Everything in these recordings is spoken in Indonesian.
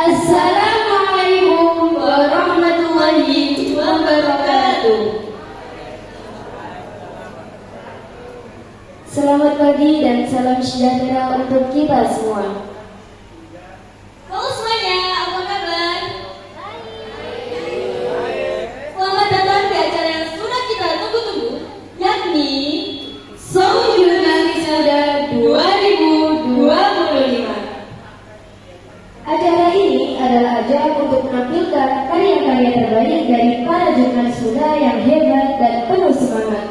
Assalamualaikum warahmatullahi wabarakatuh. Selamat pagi dan salam sejahtera untuk kita semua. Halo semuanya, apa kabar? Selamat datang di acara yang sudah kita tunggu-tunggu, yakni Show Jurnalis Muda 2025. Acara ini adalah ajang untuk menampilkan karya-karya terbaik dari para jurnalis muda yang hebat dan penuh semangat.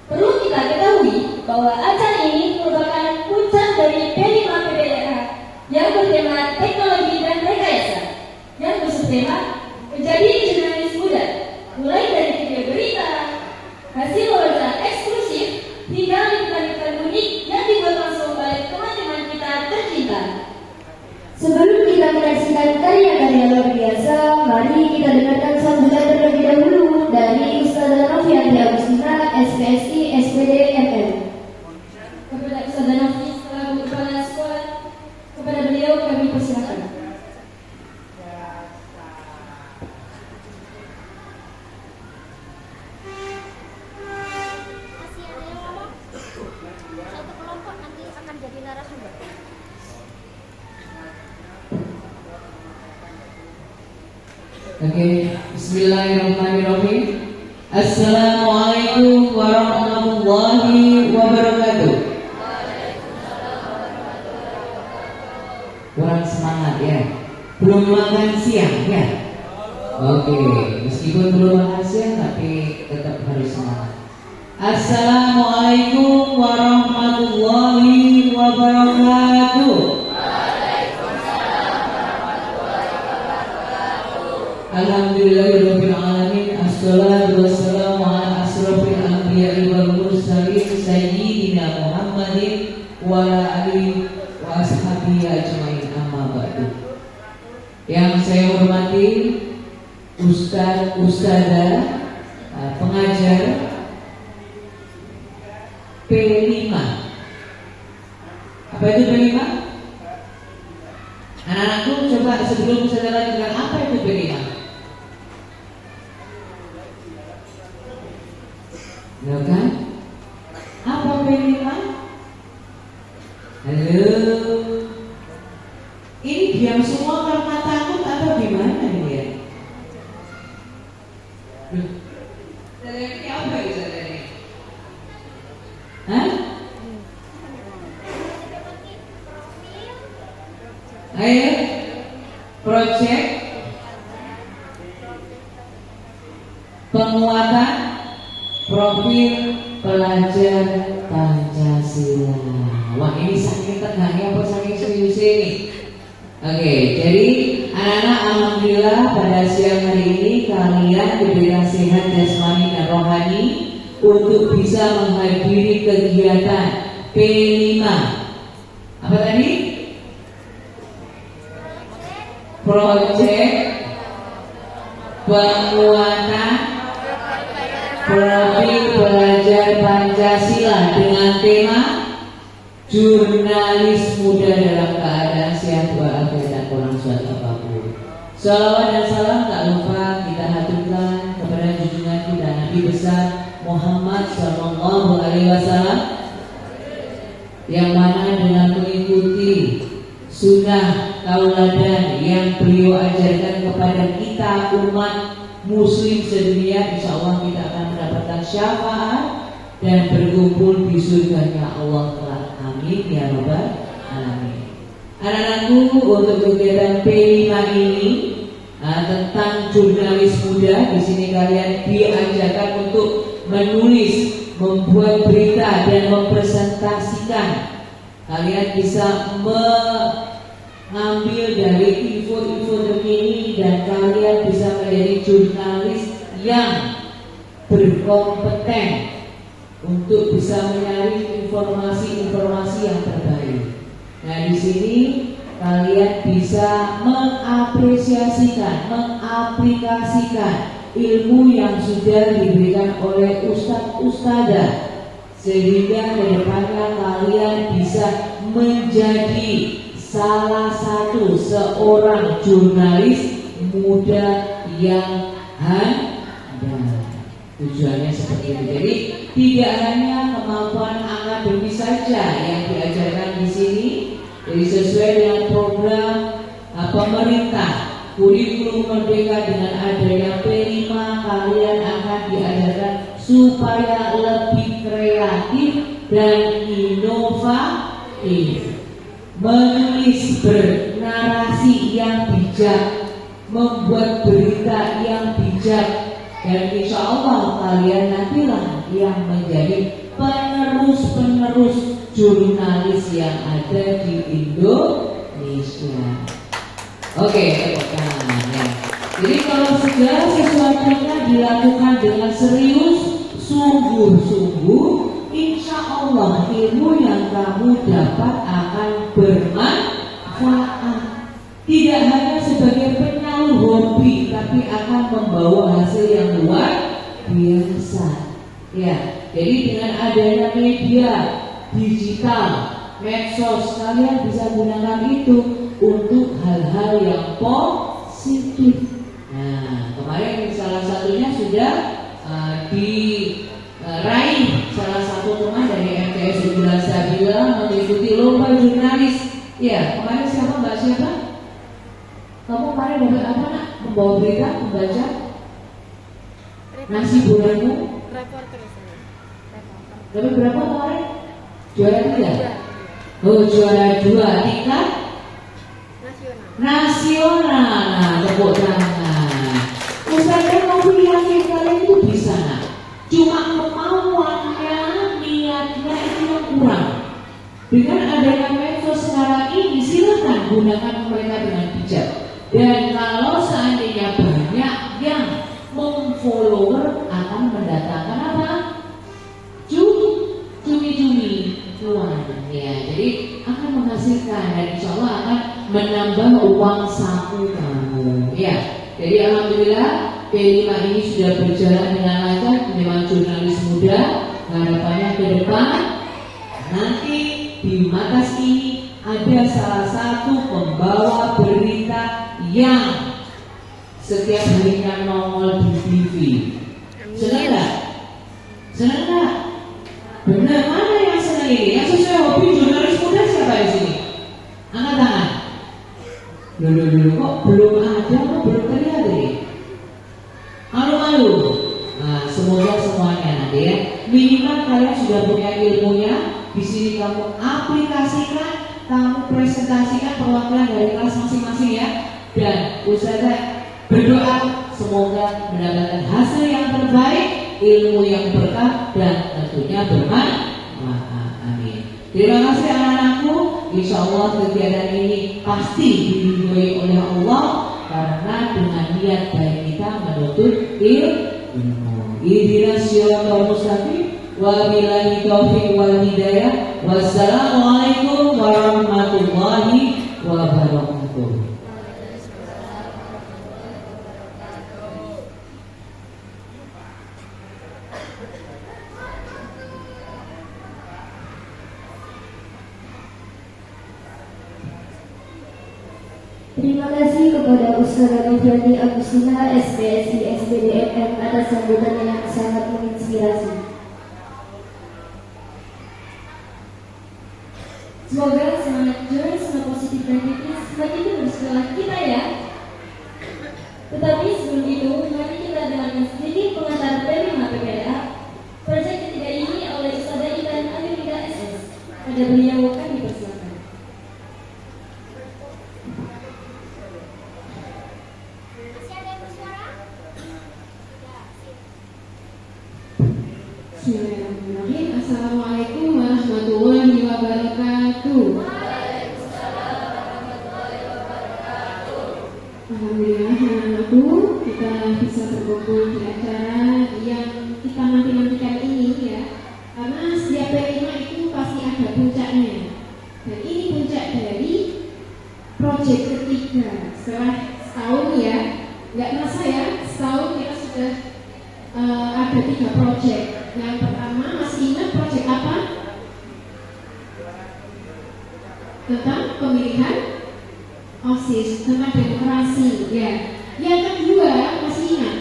perlu kita ketahui bahwa acara ini merupakan puncak dari P5 PPDA yang bertema teknologi dan rekayasa, yang bersubtema menjadi jurnalis muda, mulai dari video berita, hasil wawancara eksklusif, hingga liputan-liputan unik yang dibuat langsung oleh teman-teman kita tercinta. Sebelum kita menyaksikan karya-karya luar biasa, mari kita dengarkan sambutan terlebih dahulu dari Ustazah Novianti Agustina, SPSI, SPD, MM. Kepada Ustazah Novi selaku kepala sekolah, kepada beliau kami persilakan. Masih ada yang ngomong? Satu kelompok nanti akan jadi narasumber. Oke, bismillahirrahmanirrahim. Assalamualaikum warahmatullahi wabarakatuh. Kurang semangat ya. Belum makan siang ya. Oke, meskipun belum makan siang tapi tetap harus semangat. Assalamualaikum warahmatullahi wabarakatuh. Alhamdulillahirabbil alamin, assalatu wassalamu ala asrofil anbiya'i wal mursalin sayyidina Muhammadin wa ala alihi wa ashabihi ajmain, amma ba'du. Yang saya hormati Ustaz, Ustazah, pengajar P5. Apa itu P5? Anak-anakku coba sebelum saya lanjutkan, apa itu P5? Ya kan? Apa P5? Halo. Ini diam semua karena takut atau gimana ini ya? Ini apa itu tadi? Hah? Ayo, project penguatan profil pelajar Pancasila. Wah, ini saking tegangnya apa saking seriusnya ini? Oke, jadi anak-anak, alhamdulillah pada siang hari ini kalian diberikan sehat jasmani dan rohani untuk bisa menghadiri kegiatan P5. Apa tadi? Project penguatan profil pelajar Pancasila dengan tema jurnalis muda dalam keadaan sehat walafiat dan kurang suatu apapun. Salawat dan salam tak lupa kita haturkan kepada junjungan kita Nabi besar Muhammad Sallallahu Alaihi Wasallam, yang mana dengan mengikuti sunnah tauladan yang beliau ajarkan kepada kita umat muslim sedunia, insya Allah kita akan mendapatkan syafaat dan berkumpul di surganya Allah kelak. Amin ya rabbal alamin. Anak-anakku, untuk kegiatan P5 ini tentang jurnalis muda, di sini kalian diajarkan untuk menulis, membuat berita dan mempresentasikan. Kalian bisa mengambil dari info-info terkini dan kalian bisa menjadi jurnalis yang berkompeten untuk bisa menyaring informasi-informasi yang terbaik. Nah, di sini kalian bisa mengapresiasikan, mengaplikasikan ilmu yang sudah diberikan oleh ustadz-ustadzah, sehingga kedepannya kalian bisa menjadi salah satu seorang jurnalis muda yang handal. Tujuannya seperti itu. Jadi tidak hanya kemampuan akademis saja yang diajarkan di sini, jadi sesuai dengan program pemerintah kurikulum merdeka dengan adanya P5 kalian akan diajarkan supaya lebih kreatif dan inovatif, menulis bernarasi yang bijak, membuat berita yang bijak, dan insya Allah kalian nantilah yang menjadi penerus-penerus jurnalis yang ada di Indonesia. Oke, tepuk tangan ya. Jadi kalau segala sesuatunya dilakukan dengan serius, sungguh-sungguh, insya Allah ilmu yang kamu dapat akan bermanfaat. Tidak hanya sebagai penyalur hobi, tapi akan membawa hasil yang luar biasa. Ya, jadi dengan adanya media digital, medsos, kalian bisa gunakan itu untuk hal-hal yang positif. Nah, kemarin salah satunya sudah diraih salah satu teman dari MTS Unggulan Sabila mengikuti lomba jurnalis. Ya, kemarin siapa, Mbak siapa? Kamu kemarin dapat apa nak? Membawa berita, membaca nasi gorengmu. Reporter saya. Dapat berapa kemarin? Juara 3? Oh, juara 2 tingkat nasional. Nah, tepuk tangan. Ustazah mau yakin kalian itu bisa nak. Cuma kemauannya, niatnya itu yang kurang. Dengan adanya medsos sekarang ini, silakan gunakan mereka dengan bijak. Dan kalau seandainya banyak yang memfollower akan mendatangkan apa? Cumi-cumi uang ya. Jadi akan menghasilkan dan insya Allah akan menambah uang saku kamu ya. Jadi alhamdulillah P5 ini sudah berjalan dengan lancar. Memang jurnalis muda, harapannya ke depan nanti di Matas ini ada salah satu pembawa berita yang setiap harinya nongol di TV. Senang nggak? Senang nggak? Benar, mana yang senang ini? Yang sesuai hobi jurnalis muda siapa di sini? Angkat tangan. Dulu kok belum ada, kok belum terlihat ini? Malu-malu. Nah, semoga semuanya nanti ya. Minimal kalian sudah punya ilmunya. Di sini kamu aplikasikan, kamu presentasikan perwakilan dari kelas masing-masing ya. Dan Ustazah berdoa semoga mendapatkan hasil yang terbaik, ilmu yang berkah dan tentunya bermanfaat. Amin. Terima kasih anak-anakku. Insya Allah kegiatan ini pasti diridhoi oleh Allah karena dengan niat baik kita menuntut ilmu. Ihdinas siratal mustaqim. Wabillahi taufiq wal hidayah. Wassalamualaikum warahmatullahi wabarakatuh. Terima kasih kepada Ustazah Noviati Agustina SPSI SBDMM atas sambutannya yang sangat menginspirasi. Semoga semangat joy, semangat positif dan kritis semakin terus dalam kita ya. Tetapi sebelum itu, mari kita dengarkan sedikit pengantar P5 PPDA. Proyek ketiga ini oleh Ustazah Intan Amerika SS. Pada beliau kami persilakan. Bismillahirrahmanirrahim. Assalamualaikum warahmatullahi wabarakatuh. Alhamdulillah anak-anakku, kita bisa berkumpul di acara yang kita nanti-nantikan ini ya. Karena setiap P5 itu pasti ada puncaknya. Dan ini puncak dari proyek ketiga. Setelah setahun ya, nggak terasa ya, setahun kita sudah ada 3 proyek. Yang pertama masih ingat proyek apa? Tentang pemilihan tentang demokrasi, ya. Yang kedua, masih ingat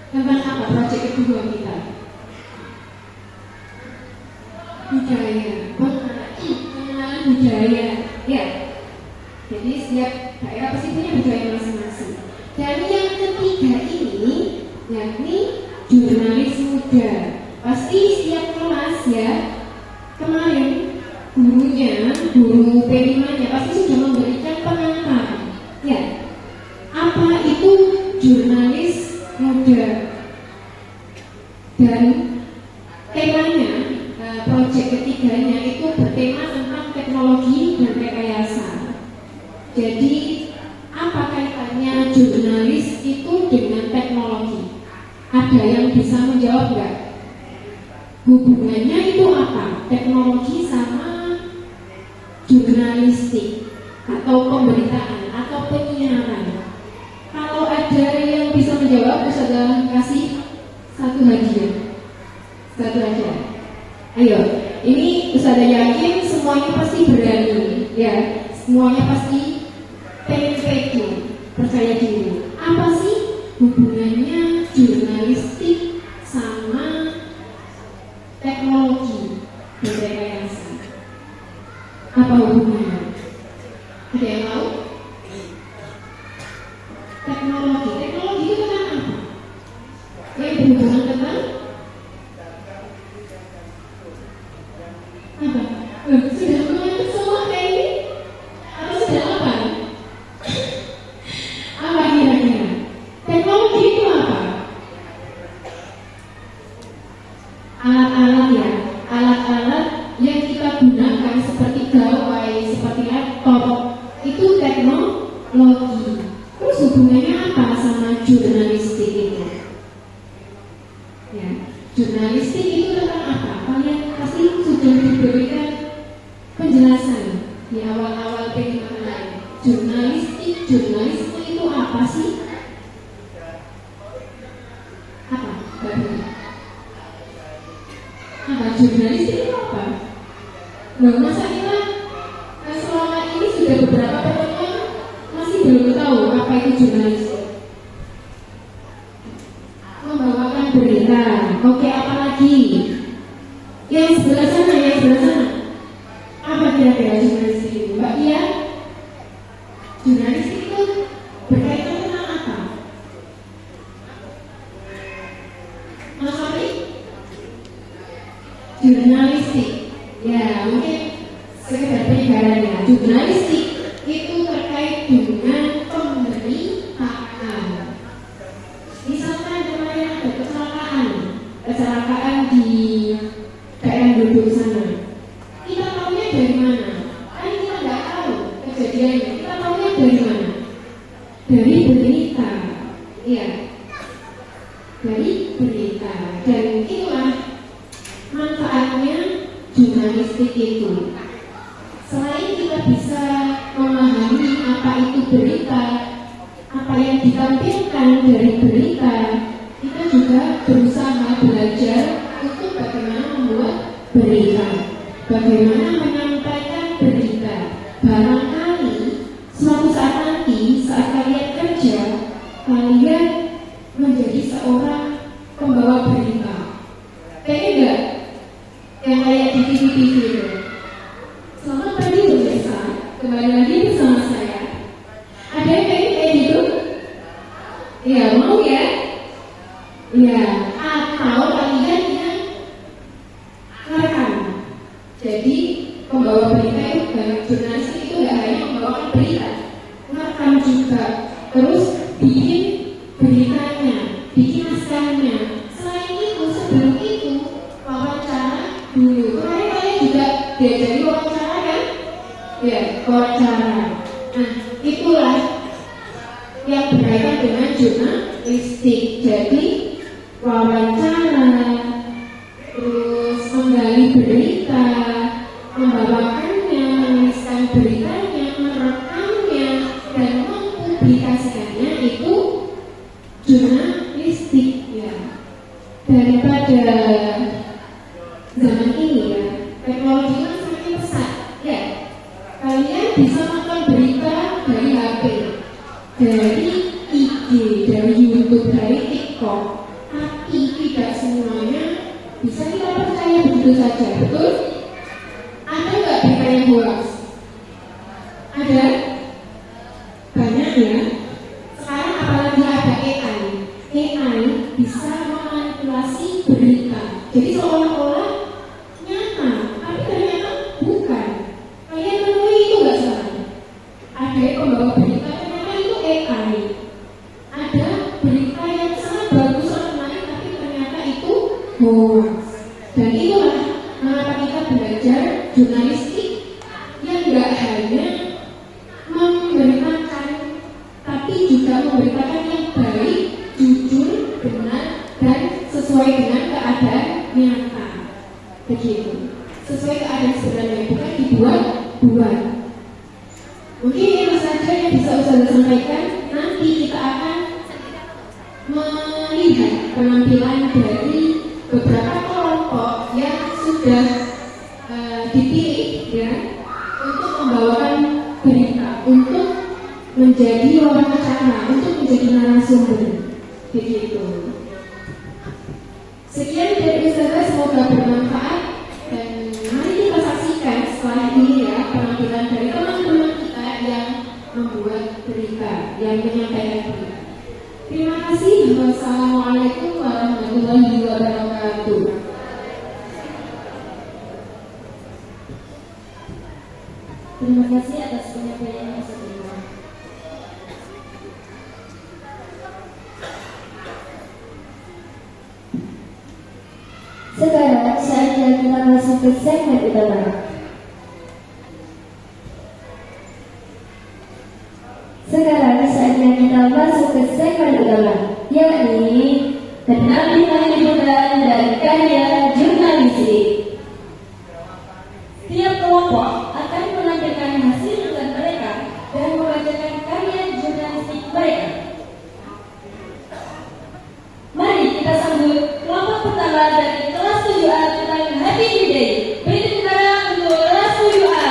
tentang apa proyek kedua kita? Budaya, pengenalan budaya, ya. Jadi setiap daerah pasti punya budaya masing-masing. Dan yang ketiga ini, yakni jurnalis muda. Pasti setiap kelas ya, kemarin guru P5-nya pasti sudah memberikan pengantar. Ya, apa itu jurnalis muda? Dan temanya, proyek ketiganya itu bertema tentang teknologi dan rekayasa. Jadi apa kaitannya jurnalis itu dengan teknologi? Ada yang bisa menjawab nggak? Hubungannya itu apa? Teknologi sama jurnalistik atau pemberitaan atau penyiaran. Kalau ada yang bisa menjawab, saya kasih satu hadiah. Ayo, ini Ustazah yakin semuanya pasti berani, ya. Semuanya pasti pengen pede, percaya diri. Apa sih hubungannya jurnalistik sama teknologi dan rekayasa? Apa hubungannya? Ada yang tahu? Teknologi itu kan apa? Yang berhubungan dengan apa? Sudah mengerti semua kayak ini? Atau sudah apa? Apa kira-kira? Teknologi itu apa? Alat-alat ya, alat-alat yang kita gunakan seperti gawai, seperti laptop, itu teknologi. Terus hubungannya apa sama jurnalistik itu? Ya, jurnalistik itu tentang apa? Kalian pasti sudah diberikan penjelasan di awal-awal pendidikan. Jurnalisme itu apa sih? Apa? Apa jurnalistik itu apa? Loh, masa kita selama ini sudah beberapa pertemuan masih belum tahu apa itu jurnalistik? Membawakan berita. Oke, apa lagi? Yang sebelah sana. Apa kira-kira jurnalistik itu? Mbak Ia? Jurnalistik itu berkaitan dengan apa? Mas Fahri? Jurnalistik, ya mungkin sekedar penyebarannya. Jurnalistik itu terkait dengan pemberitaan. Misalkan kemarin ada kecelakaan di daerah Duduk sana. Kita tahunya dari mana? Kan kita nggak tahu kejadiannya. Kita tahunya dari mana? Dari berita, iya. Dari berita. Dan itulah manfaatnya jurnalistik itu. Selain kita bisa memahami apa itu berita, apa yang ditampilkan dari berita, kita juga berusaha belajar untuk bagaimana membuat berita, bagaimana menyampaikan berita. Barangkali suatu saat nanti saat kalian kerja, kalian menjadi seorang pembawa berita. Kayaknya enggak? Yang kayak di TV itu. Selamat pagi pemirsa, kembali lagi bersama saya. Ada yang kayak gitu? Iya, mau ya? Iya, atau kalian yang merekam. Jadi pembawa berita itu dan jurnalistik itu nggak hanya membawakan berita, merekam juga, terus bikin beritanya, bikin naskahnya. Selain itu, sebelum itu wawancara dulu. Kemarin kalian juga diajari wawancara kan? Ya, wawancara. Nah, itulah yang berkaitan dengan jurnalistik. Jadi wawancara, terus menggali berita, membawakannya, menuliskan beritanya, merekamnya, dan mempublikasikannya itu jurnalistik ya. Daripada zaman ini ya, teknologi kan semakin pesat ya. Kalian bisa nonton berita dari HP, dari IG, dari YouTube, dari TikTok, tapi tidak semuanya bisa kita percaya begitu saja, betul? Ada nggak berita yang hoax? Ada? Banyak ya. Sekarang apalagi ada AI. AI bisa memanipulasi berita. Jadi seolah-olah nyata, tapi ternyata bukan. Kalian menemui itu nggak sekarang? Ada pembawa berita ternyata itu AI. Ada berita yang sangat bagus, sangat menarik, tapi ternyata itu hoax. Dan itulah mengapa kita belajar jurnalistik yang nggak hanya memberitakan, tapi juga memberitakan yang baik, jujur, benar, dan sesuai dengan keadaan nyata. Begitu. Sesuai keadaan sebenarnya, bukan dibuat-buat. Mungkin itu saja yang bisa Ustazah sampaikan. Nanti kita akan melihat penampilan dari beberapa kelompok yang sudah dipilih ya untuk membawakan berita, untuk menjadi wawancara, untuk menjadi narasumber. Begitu. Sekian dari Ustazah, semoga bermanfaat, dan mari kita saksikan setelah ini ya penampilan dari teman-teman kita yang membuat berita, yang menyampaikan berita. Terima kasih. Wassalamualaikum warahmatullahi wabarakatuh. Terima kasih atas penyampaiannya Ustaz Imam. Sekarang saatnya kita masuk ke segmen utama. Sekarang saatnya kita masuk ke segmen utama, yakni penampilan liputan dan karya jurnalistik. Tiap kelompok akan menampilkan hasil liputan mereka dan membacakan karya jurnalistik mereka. Mari kita sambut kelompok pertama dari kelas 7A tentang Happy New Day. Beri tepuk tangan untuk kelas 7A.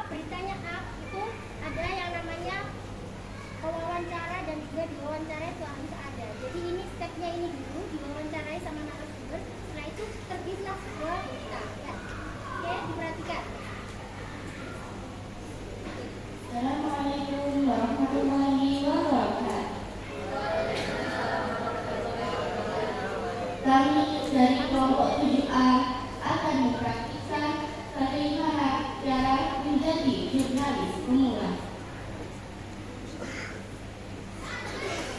Beritanya itu ada yang namanya wawancara dan juga diwawancara itu harus ada. Jadi ini stepnya ini dulu, diwawancarai sama narasumber. Setelah itu terbitlah sebuah berita. Ya. Oke, diperhatikan. Assalamualaikum warahmatullahi wabarakatuh. Kami dari kelompok 7A akan mempraktikkan bagaimana cara menjadi jurnalis pemula.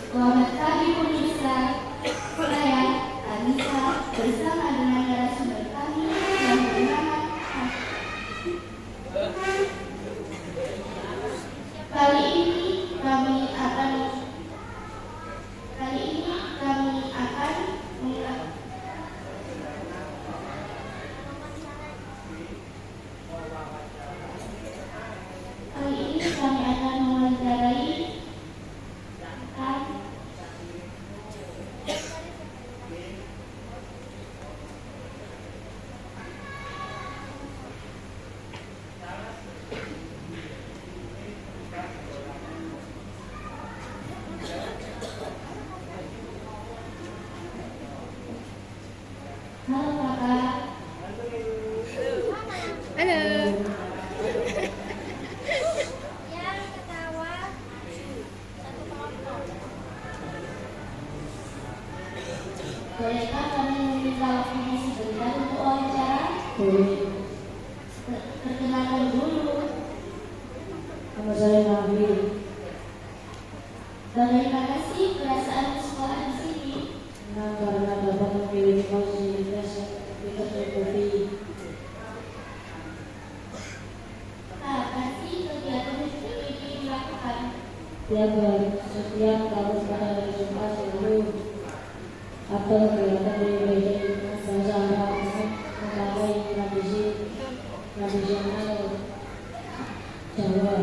Selamat pagi pemirsa, saya Anissa bersama dengan narasumber kami yang bernama Kali ini kami akan mewawancarai Halo kakak. Halo. Yang ketawa satu kelompok. Bolehkah kami meminta waktunya sebentar untuk wawancara? Boleh. Perkenalkan dulu. Nama saya Nabil. Bagaimana sih perasaan sekolah di sini? Nah, karena dapat memiliki fasilitas yang tidak tercukupi. Apa sih kegiatan ini dilakukan? Tiap hari, setiap tahun pada hari Jumat selalu ada kegiatan berbeda bahasa Arab memakai tradisional Jawa.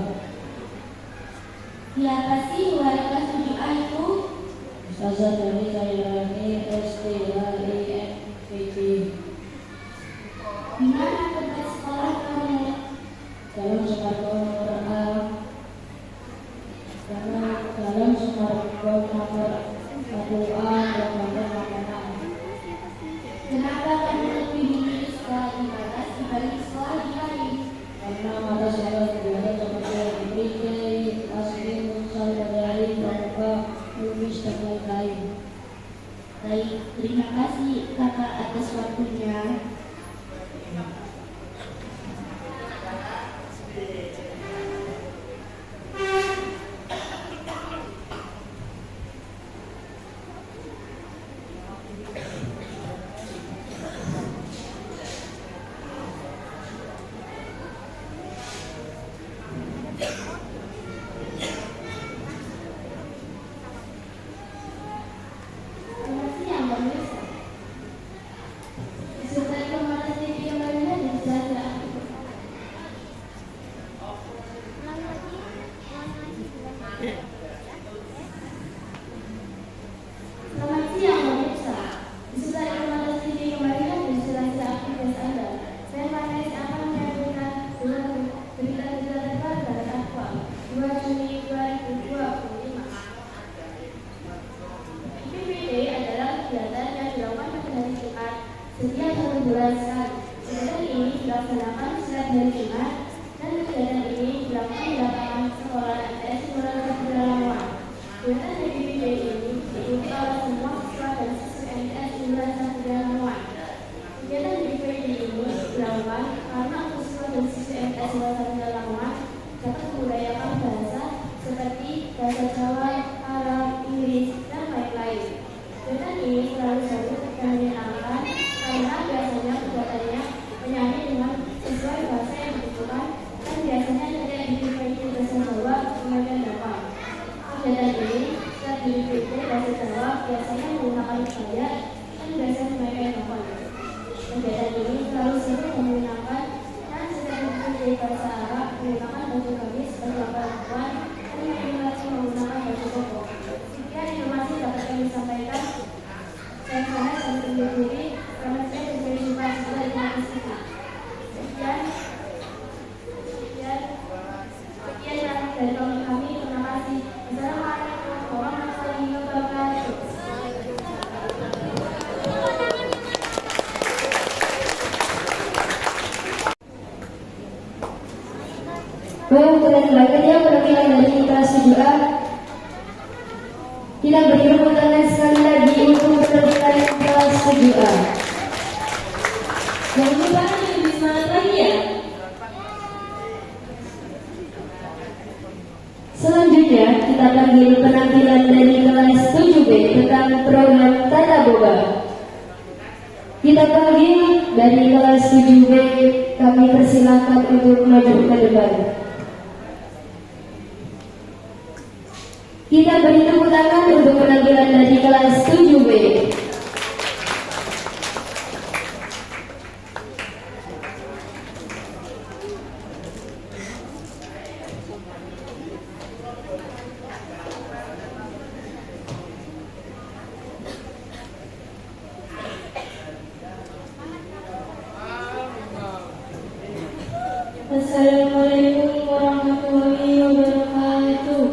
Siapa sih wali kelas 7A itu? Ustazah dari Kairani STHINVT. Di mana tempat sekolah kamu? Dalam Sumargo nomor A, dalam Sumargo nomor 1A Kabupaten Makassar. Kenapa kamu lebih memilih sekolah di atas dibanding sekolah di lain? Karena mata sekolah kegiatan seperti Agrikei, Asli, Munsal, Badari, Pramuka, Lubis, dan lain-lain. Baik, terima kasih kakak atas waktunya. Selamat siang, Mbak Melisa. Serta Kompas TV yang lainnya dan saya. Selamat siang, Mbak Melisa. Serta Kompas TV yang lainnya dan saya aktivitas Anda. Saya Vanessa akan menyampaikan berita-berita terbaru dari Aqua 2 Juni 2025. PPD adalah kegiatan yang dilakukan pada hari Jumat setiap 1 bulan sekali. Kegiatan ini dilaksanakan setiap hari Jumat dan kegiatan ini dilakukan di lapangan sekolah MTS Kelurahan Kabupaten Lamongan. Kegiatan dari PPD ini diikuti oleh semua siswa dan siswi MTS Kelurahan Kabupaten Lamongan. Kegiatan dari PPD ini dilakukan karena untuk siswa dan siswi MTS Kelurahan Kabupaten Lamongan dapat membudayakan bahasa seperti bahasa Jawa, Arab, Inggris, dan lain-lain. Kegiatan ini selalu seru dan menyenangkan karena biasanya kegiatannya menyanyi dengan sesuai bahasa yang dibutuhkan dan biasanya tidak diberi bahasa Jawa kemudian dapat. Kegiatan ini setiap diberi bahasa Jawa biasanya menggunakan upaya dan biasanya memakai novel. Kegiatan ini selalu seru dan menyenangkan dan setiap diberi bahasa Arab menggunakan baju gamis, baju perempuan, dan laki-laki menggunakan baju koko. Sekian informasi dapat kami sampaikan. Saya Vanessa dan undur diri. Selamat siang dan sampai jumpa di Kompas TV. Sekian dari kami. Terima kasih. Assalamualaikum warahmatullahi wabarakatuh. Baik, kita kembali ya perwakilan dari kelas 7A. Kita beri tepuk tangan sekali lagi untuk perwakilan kelas 7A. Jangan lupa lebih semangat lagi ya. Selanjutnya kita panggil penampilan dari kelas 7B tentang program Tata Boga. Kita panggil dari kelas 7B, kami persilakan untuk maju ke depan. Kita beri tepuk tangan untuk penampilan dari kelas 7B. Assalamualaikum warahmatullahi wabarakatuh.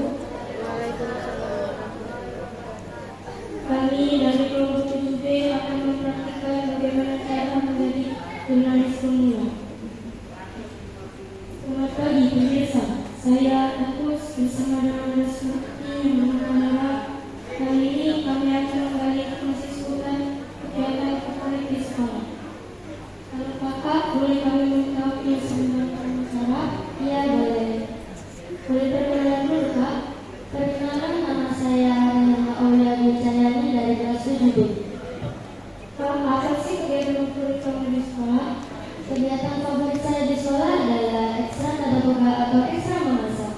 Kami dari kelompok 7B akan mempraktikkan bagaimana cara menjadi jurnalis pemula. Selamat pagi pemirsa, saya Agus bersama dengan seperti mengenal. Kali ini kami akan menggali kesesuaian kegiatan favorit di sekolah. Kalau kakak boleh kami minta waktu sebentar Sarah? Iya, boleh. Boleh perkenalan dulu, Kak? Perkenalkan, nama saya Aulia Bucayani dari kelas 7B. Kak, apa sih kegiatan favorit kamu di sekolah? Kegiatan favorit saya di sekolah adalah ekstra tadaboga atau ekstra memasak.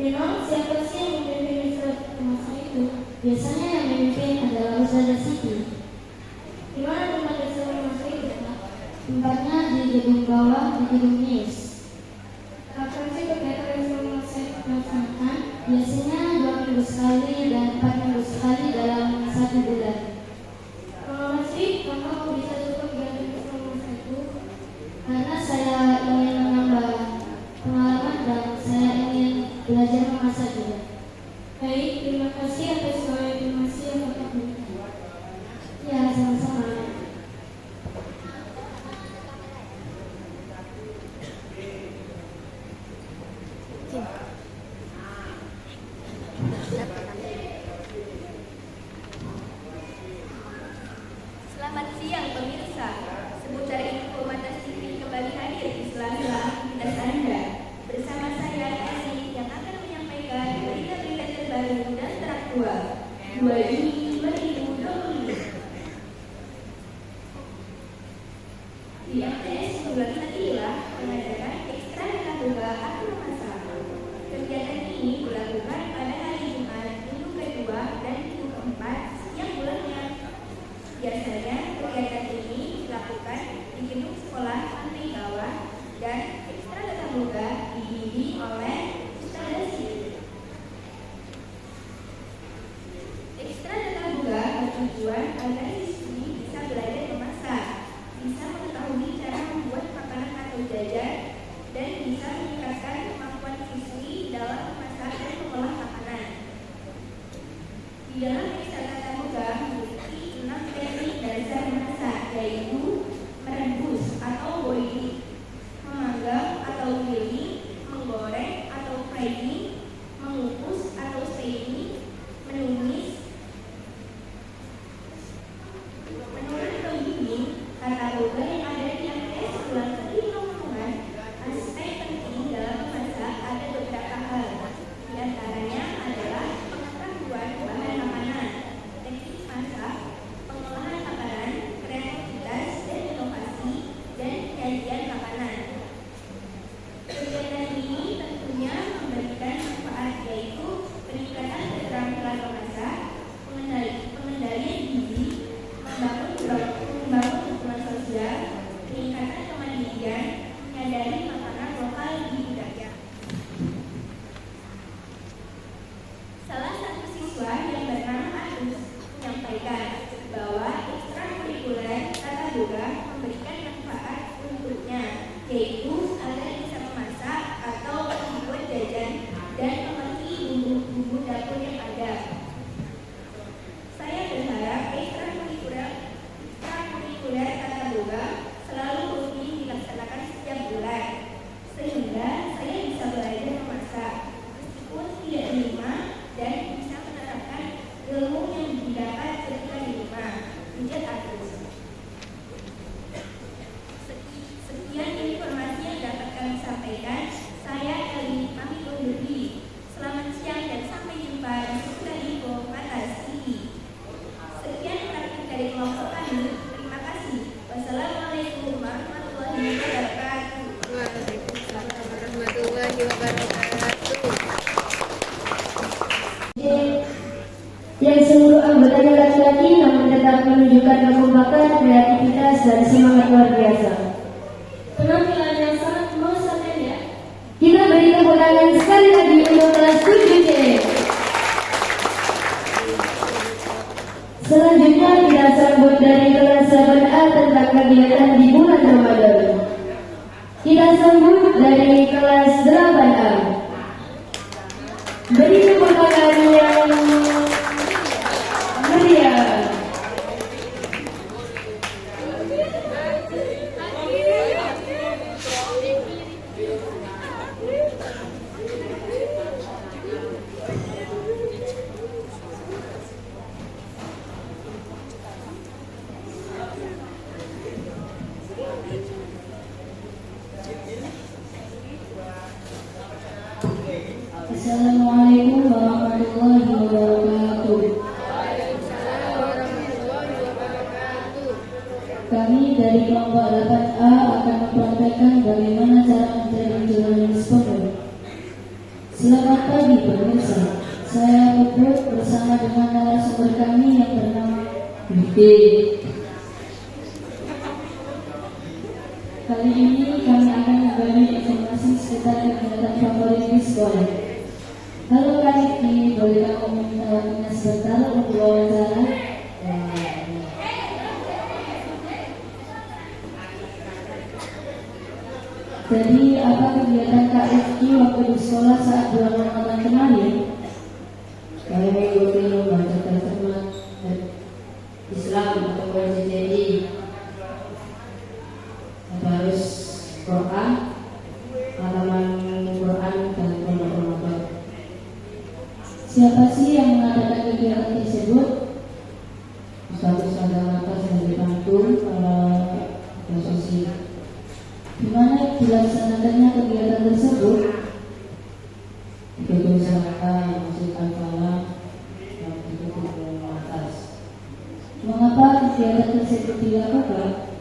Memang siapa sih yang memimpin ekstra memasak itu? Biasanya yang memimpin adalah Ustazah Siti. Di mana tempat ekstra memasak itu, Kak? Tempatnya di gedung bawah di gedung NIS. Kapan sih kegiatan ekstra memasak dilaksanakan? Biasanya 2 minggu sekali dan 4 minggu sekali dalam 1 bulan. Kalau masih, kamu bisa suka kegiatan ekstra memasak itu? Karena saya ingin menambah pengalaman dan saya ingin belajar memasak juga. Baik, terima kasih atas semua informasi yang Kakak berikan. Ya, sama-sama. Selamat siang pemirsa. Seputar info Matas TV kembali hadir di sela-sela aktivitas Anda. Bersama saya Esi yang akan menyampaikan berita-berita terbaru dan teraktual 2 Juni 2020. Di MTS Bulan Hatilah mengadakan ekstra tadaboga atau memasak. Kegiatan ini dilakukan pada hari Jumat, minggu kedua dan minggu keempat setiap bulannya. Biasanya kegiatan ini dilakukan di gedung sekolah lantai bawah dan ekstra tadaboga dibimbing oleh Ustazah Siti. Ekstra tadaboga bertujuan agar siswi bisa belajar memasak, bisa mengetahui cara membuat makanan atau jajan, dan bisa meningkatkan kemampuan siswi dalam memasak dan mengolah makanan. Di dalam ekstra tadaboga memiliki 6 teknik dasar memasak, yaitu merebus atau boiling, memanggang atau grilling, menggoreng atau frying, mengukus atau steining, menumis. Menurut pembimbing tadaboga yang ada di MTS Bulan Hati Lamongan, aspek penting dalam memasak ada beberapa hal. Di antaranya adalah pengetahuan bahan makanan, teknik masak, pengolahan makanan, kreativitas dan inovasi, dan penyajian makanan. Kegiatan ini tentunya memberikan manfaat, yaitu peningkatan keterampilan memasak, pengendalian gizi, membangun hubungan sosial, peningkatan kemandirian, menyadari makanan lokal di budaya. Salah satu siswa yang bernama Agus menyampaikan bahwa ekstrakurikuler tadaboga memberikan manfaat untuknya, yaitu agar bisa memasak atau membuat jajan dan mengerti bumbu-bumbu dapur yang ada. Saya berharap ekstrakurikuler tadaboga selalu rutin dilaksanakan setiap bulan, sehingga saya bisa belajar memasak meskipun tidak di rumah dan bisa menerapkan ilmu yang didapat ketika di rumah. Ujar Agus. Sekian informasi yang dapat kami sampaikan. Saya Eli pamit undur diri. Selamat siang dan sampai jumpa di seputar info Matas TV. Sekian praktik dari kelompok kami. Terima kasih. Wassalamualaikum warahmatullahi wabarakatuh. Waalaikumsalam warahmatullahi wabarakatuh. Yang seluruh anggotanya laki-laki namun tetap menunjukkan kekompakan, kreativitas, dan semangat luar biasa. Penampilan yang sangat memuaskan ya. Kita beri tepuk tangan sekali lagi untuk kelas 7C. Selanjutnya kita sambut dari kelas 7A tentang kegiatan di bulan Ramadan. Kita sambut dari kelas 8A. Beri tepuk tangan yang meriah. Assalamualaikum warahmatullahi wabarakatuh. Kami dari kelompok 8A akan mempraktekkan bagaimana cara menjadi jurnalis pondok. Selamat pagi pemirsa. Saya Puput bersama dengan narasumber kami yang bernama Bibi. Kali ini kami akan membagi informasi sekitar kegiatan favorit di sekolah. Halo Kak Rifki, boleh kamu minta waktunya sebentar untuk wawancara? Jadi apa kegiatan Kak Rifki waktu di sekolah saat bulan Ramadan kemarin? Saya mengikuti lomba cerdas Islam atau JJI. Harus Quran, halaman Quran dan pondok-pondok. Siapa sih yang mengadakan kegiatan tersebut? Ustaz-ustaz atas yang dibantu para posisi. Di mana dilaksanakannya kegiatan tersebut? Di gedung Selatan, Masjid Al-Falah, dan di gedung atas. Mengapa kegiatan tersebut dilakukan?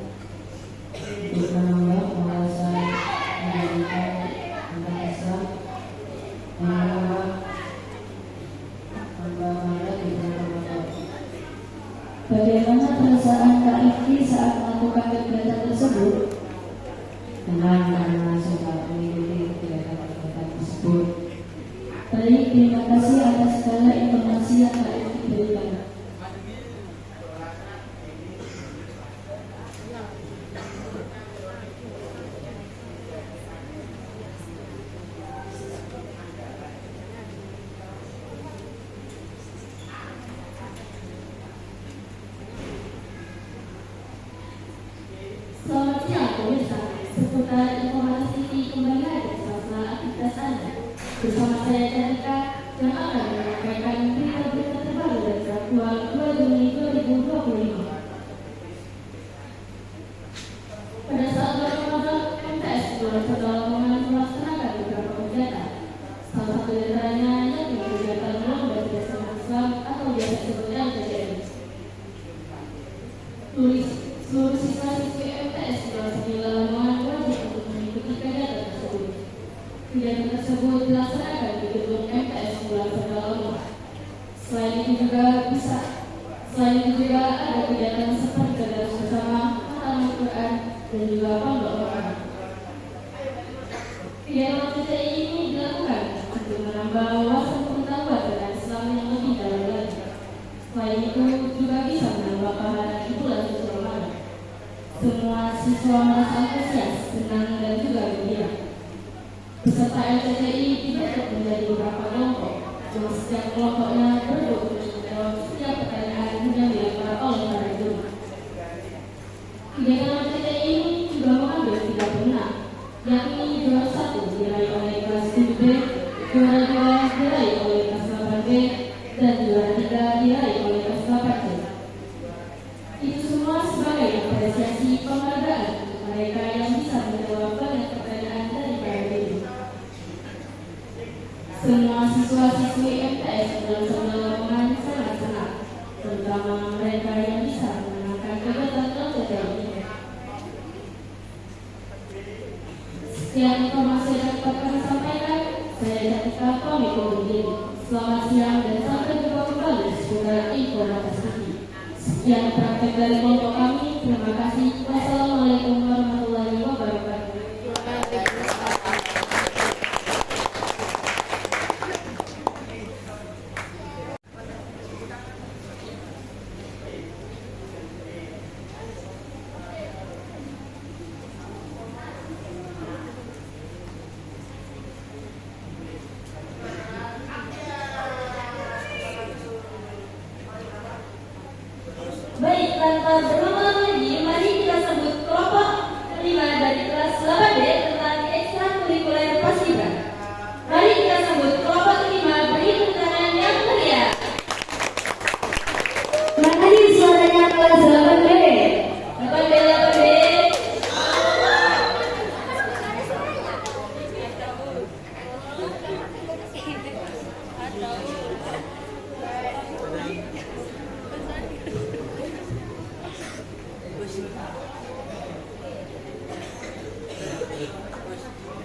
Untuk menambah wawasan pendidikan tentang Islam, menambah tambahan di pondok-pondok. Bagaimana perasaan Kak Rifki saat melakukan kegiatan tersebut? Tenang karena sudah mengikuti kegiatan tersebut. Baik, terima kasih atas segala informasi yang Kak Rifki berikan. Selamat siang pemirsa. Seputar informasi TV kembali lagi selama aktivitas Anda. Bersama saya Cantika yang akan menyampaikan berita-berita terbaru dari Sabtual 2 Juni 2025. Pada saat bulan Ramadan, MTS Gelora Lamongan melaksanakan beberapa kegiatan. Salah satu di antaranya yakni kegiatan lomba cerdas Islam atau biasa disebut LCCI. Seluruh siswa-siswi MTS Gelora Lamongan wajib untuk mengikuti kegiatan tersebut. Kegiatan tersebut dilaksanakan di gedung MTS Gelora Lamongan. Selain itu juga ada kegiatan seperti tadarus bersama, khatam Al-Quran, dan juga pondok Quran. Kegiatan LCCI ini dilakukan untuk menambah wawasan pengetahuan tentang Islam yang lebih dalam lagi. Selain itu juga bisa menambah pahala di bulan suci Ramadan. Semua siswa merasa antusias, senang, dan juga gembira. Peserta LCCI dibagi menjadi beberapa kelompok, yang setiap kelompoknya berebut untuk menjawab setiap pertanyaan yang dilempar oleh para guru. Kegiatan LCCI ini juga mengambil 3 pemenang, yakni juara 1 diraih oleh kelas 7B, juara 2 diraih oleh kelas 8B, dan juara 3 diraih oleh kelas 8C. Itu semua sebagai apresiasi penghargaan untuk mereka yang bisa menjawab banyak pertanyaan dari para guru. Semua siswa-siswi MTS Gelora Lamongan sangat senang, terutama mereka yang bisa memenangkan kegiatan LCCI ini. Sekian informasi yang dapat kami sampaikan. Saya Cantika pamit undur diri. Selamat siang dan sampai jumpa kembali seputar informasi ini. Sekian praktek dari kelompok kami. Terima kasih. Wassalamualaikum warahmatullahi wabarakatuh. Baik, tanpa berlama-lama lagi, mari kita sambut kelompok 5 dari kelas 8B tentang ekstrakurikuler paskibra. Mari kita sambut kelompok 5 beri tepuk tangan yang meriah. Mana nih suaranya kelas 8B? 8B, 8B.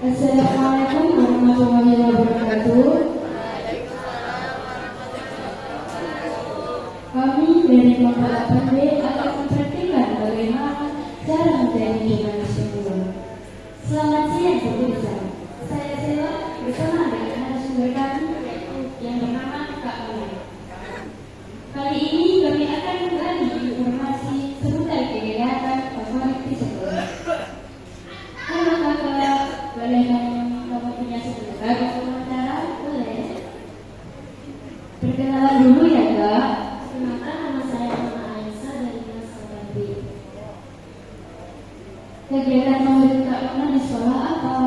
Assalamualaikum warahmatullahi wabarakatuh. Kami dari kelompok 8B akan mempraktikkan bagaimana cara menjadi jurnalis unggul. Selamat siang pemirsa. Saya Sela bersama dengan narasumber kami yang bernama Kak Maya. Kali ini kami akan menggali informasi seputar kegiatan favorit di sekolah. Halo kakak, boleh kamu punya sebentar wawancara? Boleh. Perkenalan dulu ya kak. Perkenalkan, nama saya Mama Aisyah dari kelas 8B. Kegiatan favorit kak Mona di sekolah apa?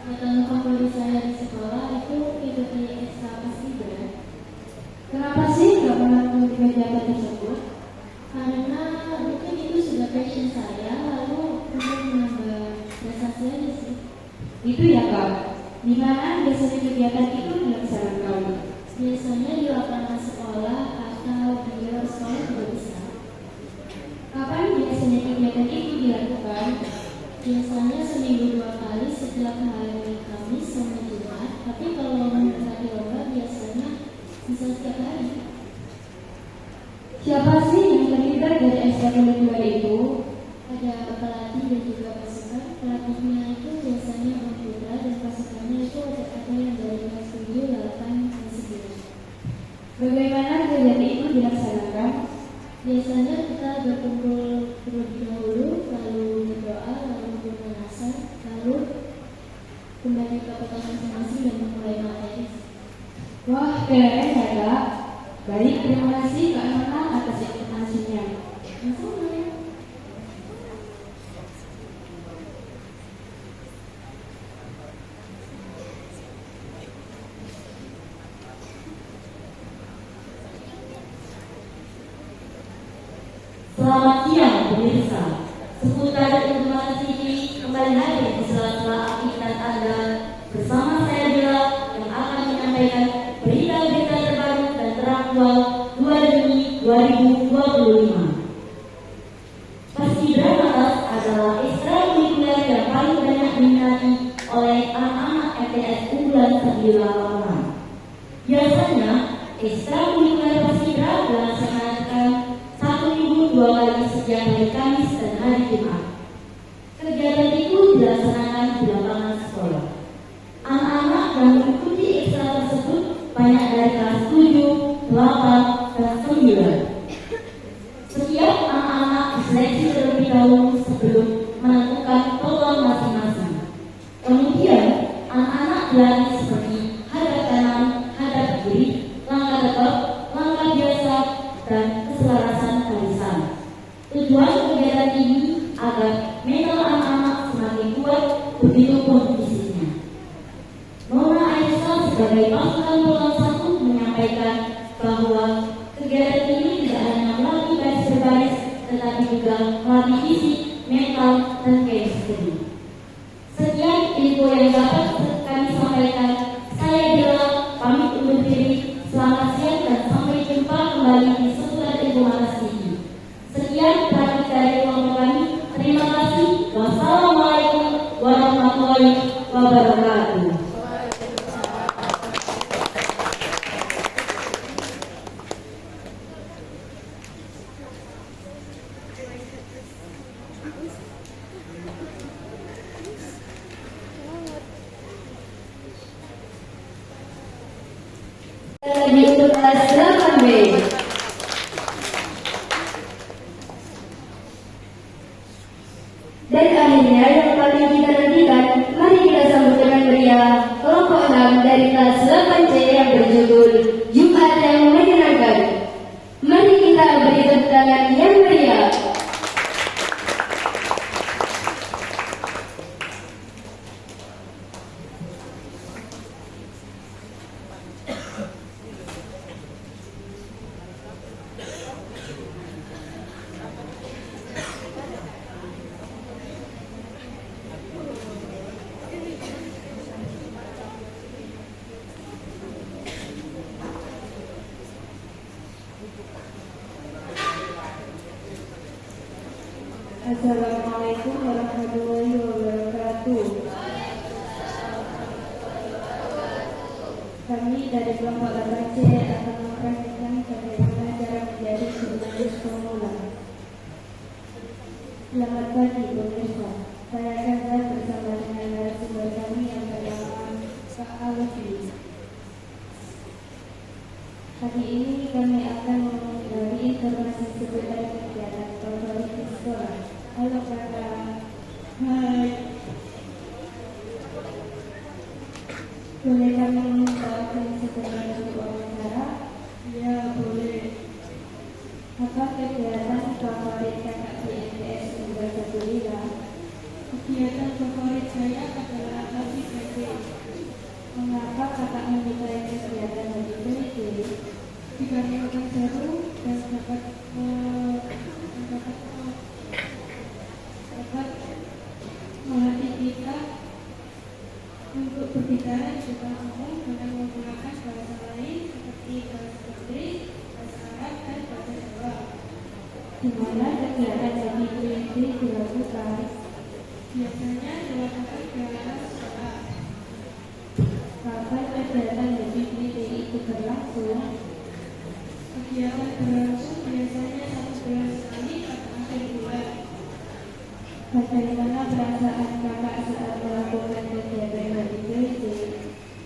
Kegiatan favorit saya di sekolah itu ikuti ekstra paskibra. Kenapa sih kak Mona memilih kegiatan tersebut? Karena mungkin itu sudah passion saya, lalu untuk menambah prestasi aja sih. Itu ya kak. Di mana biasanya kegiatan itu dilaksanakan? Biasanya di lapangan sekolah atau di luar sekolah juga bisa. Kapan biasanya kegiatan itu dilakukan? Biasanya seminggu 2 kali setiap hari Kamis sama Jumat. Tapi kalau mendekati lomba biasanya bisa setiap hari. Siapa sih yang terlibat dari ekstrakurikuler itu? Ada pelatih dan juga pasukan. Pelatihnya itu biasanya Om Putra dan pasukannya itu ada yang dari kelas 7, 8, dan 9. Bagaimana kegiatan itu dilaksanakan? Biasanya kita berkumpul terlebih dahulu, lalu berdoa, lalu bermenasar, lalu kembali ke kota masing-masing dan memulai materi. Wah, keren ya kak. Baik, terima kasih Kak Nona atas informasinya. Sama. Selamat siang pemirsa. Seputar informasi ini kembali hadir di sela-sela aktivitas Anda bersama saya Bila yang akan menyampaikan berita-berita terbaru dan teraktual 2 Juni 2025. Paskibra Natas adalah ekstrakurikuler yang paling banyak diminati oleh anak-anak MTS unggulan 9 Lamongan. Biasanya ekstrakurikuler Paskibra dilaksanakan 1 minggu 2 kali setiap hari Kamis dan hari Jumat. Kegiatan itu dilaksanakan di lapangan sekolah. Anak-anak yang mengikuti ekstra tersebut banyak dari kelas 7, 8, dan 9. Setiap anak-anak diseleksi terlebih dahulu sebelum menentukan program masing-masing. Kemudian, anak-anak dilatih seperti hadap kanan, hadap kiri, langkah tegak, langkah biasa, dan keselarasan barisan. Tujuan kegiatan ini agar mental anak-anak semakin kuat, begitu pun fisiknya. Nona Aisyah sebagai pasukan program 1 menyampaikan bahwa kegiatan ini tidak hanya melatih baris berbaris, tetapi juga melatih fisik, mental, dan chemistry. Sekian info yang dapat kami sampaikan. Saya Bila pamit undur diri. Selamat siang dan sampai jumpa kembali di seputar informasi ini. Sekian praktik dari kelompok kami. Terima kasih. Wassalamualaikum warahmatullahi wabarakatuh. Lagi untuk kelas 8B. Dan akhirnya yang paling kita nantikan, mari kita sambut dengan meriah kelompok 6 dari kelas 8C yang berjudul Jumat yang Menyenangkan. Mari kita beri tepuk tangan yang meriah. Assalamualaikum warahmatullahi wabarakatuh. Boleh kami mengetahui sebenarnya wawancara? Ya, boleh. Apa kegiatan favorit kakak di MTS Universitas Lila? Kegiatan favorit saya adalah hobi batik. Mengapa kakak menyukai kegiatan hobi batik? Dikarenakan seru dan dapat melatih kita untuk berbicara di depan umum dengan menggunakan bahasa lain seperti bahasa Inggris, bahasa Arab, dan bahasa Jawa. Di mana kegiatan hobi batik dilakukan? Biasanya dilakukan di atas sekolah. Kapan kegiatan hobi batik itu berlangsung? Kegiatan berlangsung biasanya 1 bulan sekali pada akhir bulan. Bagaimana perasaan kakak saat melakukan kegiatan hobi batik?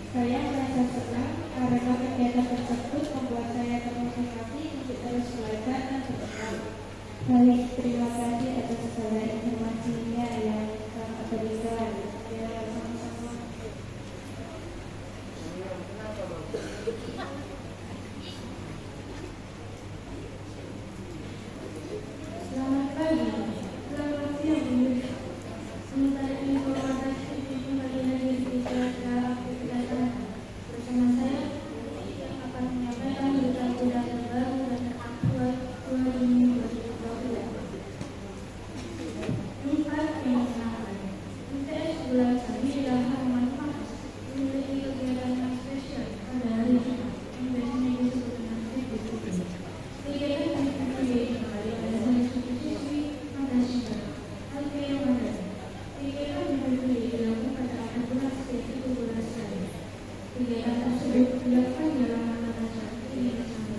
Saya merasa senang karena kegiatan tersebut membuat saya termotivasi untuk terus belajar dan berkembang. Baik, terima kasih atas segala informasinya yang kakak berikan. Ya, sama-sama. Selamat pagi. Selamat siang, Bu. Sementara informasi ini lagi berbicara tentang kegiatan bersama saya yang akan menyampaikan berita-berita terbaru dan teraktual 2022. 4 yang menarik. MTS bulan Sabi Ilham Manfaat memiliki kegiatan yang spesial pada hari Jumat yang biasanya disebut dengan PBB. Kegiatan PBB kembali pada hari Siswi Pancasila. Alfian Madan. Kegiatan PBB dilakukan pada akhir bulan setiap 17 hari. Kegiatan tersebut dilakukan dalam rangka acara ini bersama.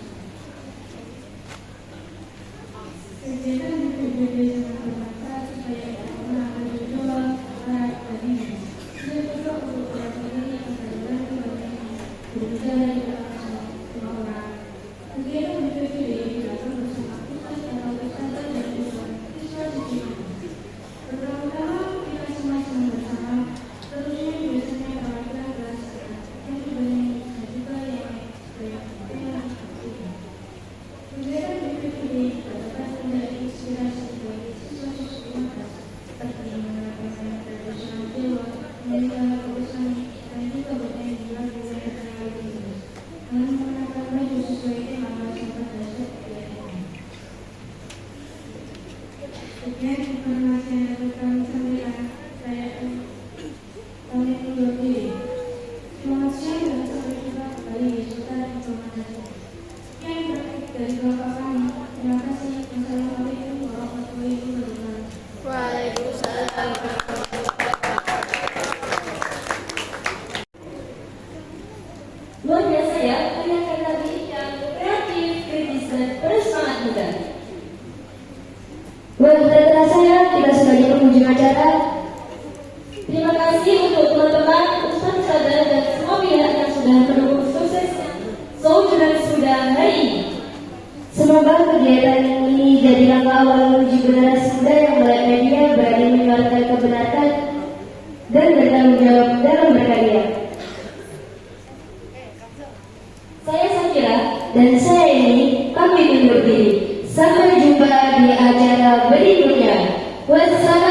Kegiatan PBB sangat bermanfaat supaya kita mengenal gejolak, barat, dan ini. Dia juga untuk orang-orang yang akan berbantu berbicara di dalam semua orang. Kegiatan PBB dilakukan bersama pusat atau wisata dan siswa siswi. Pertama-tama kita semua senang bersama, terusnya biasanya perwakilan kelas yang dibanding dan juga yang banyak. Kegiatan PBB dapat menjadi inspirasi bagi siswa-siswi madrasah seperti mengenalkan tradisional Jawa, mengenal kebiasaan dan juga bermain di luar budaya tradisi Inggris. Dan mengenakan baju sesuai tema bahasa madrasah kegiatan ini. Sekian informasi yang dapat kami sampaikan. Saya pamit undur diri. Selamat siang dan sampai jumpa kembali di seputar informasi. Sekian dari Bapak kami. Terima kasih. Wassalamualaikum warahmatullahi wabarakatuh. Waalaikumsalam. Luar biasa ya, kelihatan tadi yang kreatif, kritis, dan bersemangat muda. Wah, tidak terasa ya, kita sudah di penghujung acara. Terima kasih untuk teman-teman, Ustaz Sadar, dan semua pihak yang sudah mendukung suksesnya Sojuran Suda hari ini. Semoga kegiatan ini jadi langkah awal menuju generasi muda yang melek media, berani menyuarakan kebenaran dan bertanggung jawab dalam berkarya. Saya Sakira, Dan saya ini pamit undur diri. Sampai jumpa di acara berikutnya. Wassalamualaikum.